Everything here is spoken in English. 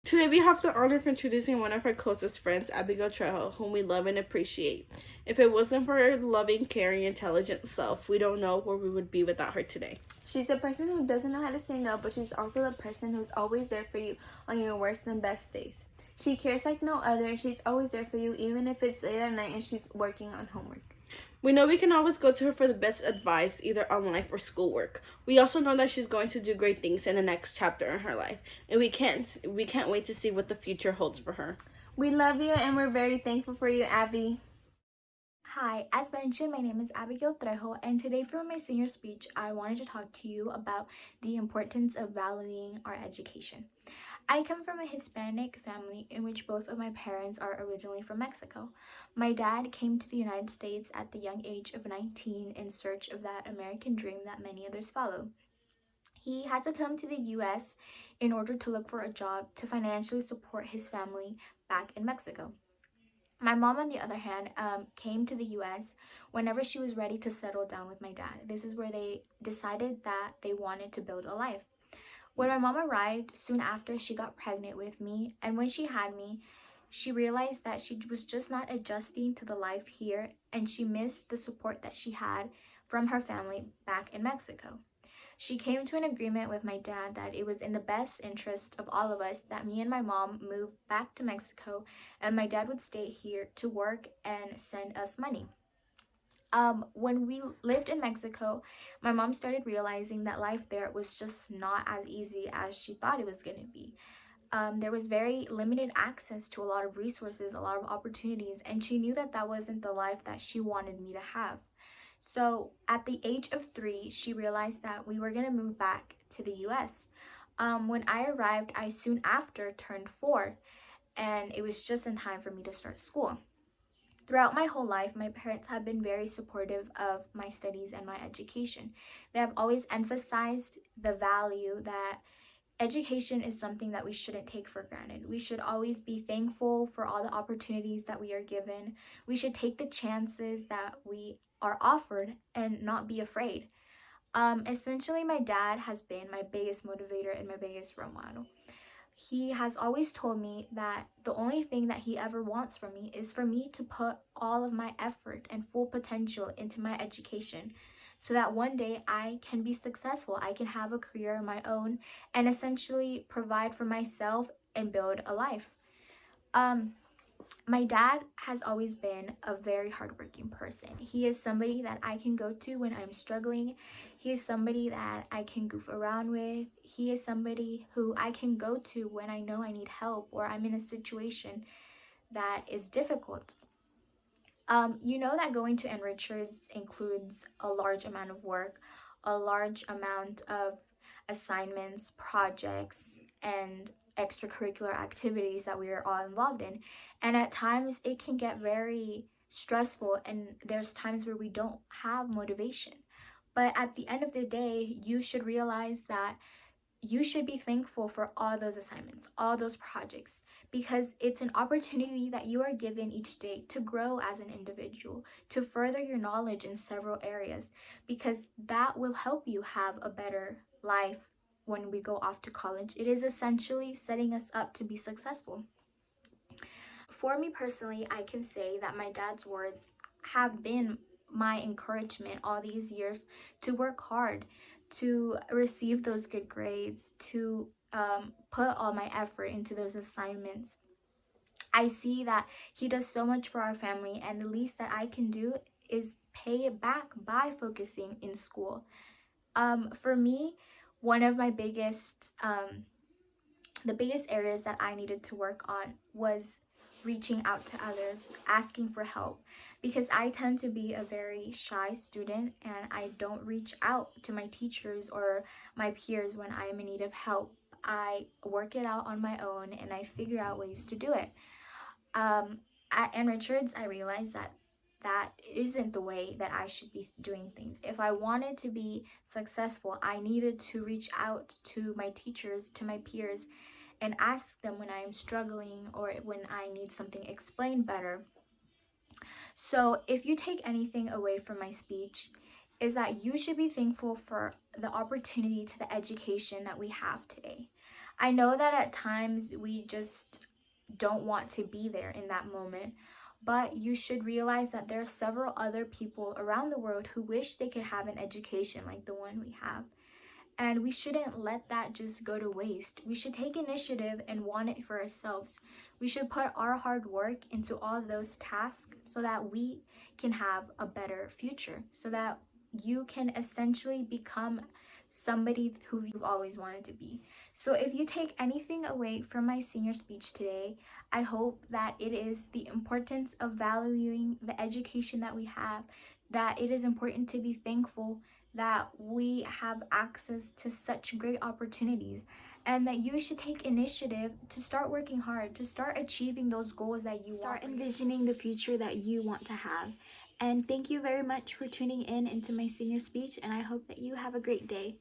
Today we have the honor of introducing one of our closest friends, Abigail, whom we love and appreciate. If it wasn't for her loving, caring, intelligent self, we don't know where we would be without her today. She's a person who doesn't know how to say no, but she's also the person who's always there for you on your worst and best days. She cares like no other. She's always there for you, even if it's late at night and she's working on homework. We know we can always go to her for the best advice, either on life or schoolwork. We also know that she's going to do great things in the next chapter in her life, and we can't wait to see what the future holds for her. We love you and we're very thankful for you, Abby. Hi, as mentioned, my name is Abigail, and today for my senior speech, I wanted to talk to you about the importance of valuing our education. I come from a Hispanic family in which both of my parents are originally from Mexico. My dad came to the United States at the young age of 19 in search of that American dream that many others follow. He had to come to the US in order to look for a job to financially support his family back in Mexico. My mom, on the other hand, came to the US whenever she was ready to settle down with my dad. This is where they decided that they wanted to build a life. When my mom arrived, soon after, she got pregnant with me, and when she had me, she realized that she was just not adjusting to the life here, and she missed the support that she had from her family back in Mexico. She came to an agreement with my dad that it was in the best interest of all of us that me and my mom move back to Mexico and my dad would stay here to work and send us money. When we lived in Mexico, my mom started realizing that life there was just not as easy as she thought it was going to be. There was very limited access to a lot of resources, a lot of opportunities, and she knew that that wasn't the life that she wanted me to have. So at the age of 3, she realized that we were going to move back to the US. When I arrived, I soon after turned 4, and it was just in time for me to start school. Throughout my whole life, my parents have been very supportive of my studies and my education. They have always emphasized the value that education is something that we shouldn't take for granted. We should always be thankful for all the opportunities that we are given. We should take the chances that we are offered and not be afraid. Essentially, my dad has been my biggest motivator and my biggest role model. He has always told me that the only thing that he ever wants from me is for me to put all of my effort and full potential into my education so that one day I can be successful. I can have a career of my own and essentially provide for myself and build a life. My dad has always been a very hardworking person. He is somebody that I can go to when I'm struggling. He is somebody that I can goof around with. He is somebody who I can go to when I know I need help or I'm in a situation that is difficult. You know that going to Enrichers includes a large amount of work, a large amount of assignments, projects, and extracurricular activities that we are all involved in. And at times it can get very stressful, and there's times where we don't have motivation. But at the end of the day, you should realize that you should be thankful for all those assignments, all those projects, because it's an opportunity that you are given each day to grow as an individual, to further your knowledge in several areas, because that will help you have a better life when we go off to college. It is essentially setting us up to be successful. For me personally, I can say that my dad's words have been my encouragement all these years to work hard, to receive those good grades, to put all my effort into those assignments. I see that he does so much for our family, and the least that I can do is pay it back by focusing in school. For me, one of my the biggest areas that I needed to work on was reaching out to others, asking for help, because I tend to be a very shy student and I don't reach out to my teachers or my peers when I am in need of help. I work it out on my own and I figure out ways to do it. At Richards, I realized that that isn't the way that I should be doing things. If I wanted to be successful, I needed to reach out to my teachers, to my peers, and ask them when I'm struggling or when I need something explained better. So if you take anything away from my speech, is that you should be thankful for the opportunity to the education that we have today. I know that at times we just don't want to be there in that moment, but you should realize that there are several other people around the world who wish they could have an education like the one we have. And we shouldn't let that just go to waste. We should take initiative and want it for ourselves. We should put our hard work into all those tasks so that we can have a better future, so that you can essentially become somebody who you've always wanted to be. So if you take anything away from my senior speech today, I hope that it is the importance of valuing the education that we have, that it is important to be thankful that we have access to such great opportunities, and that you should take initiative to start working hard, to start achieving those goals that you start envisioning the future that you want to have. And thank you very much for tuning in into my senior speech, and I hope that you have a great day.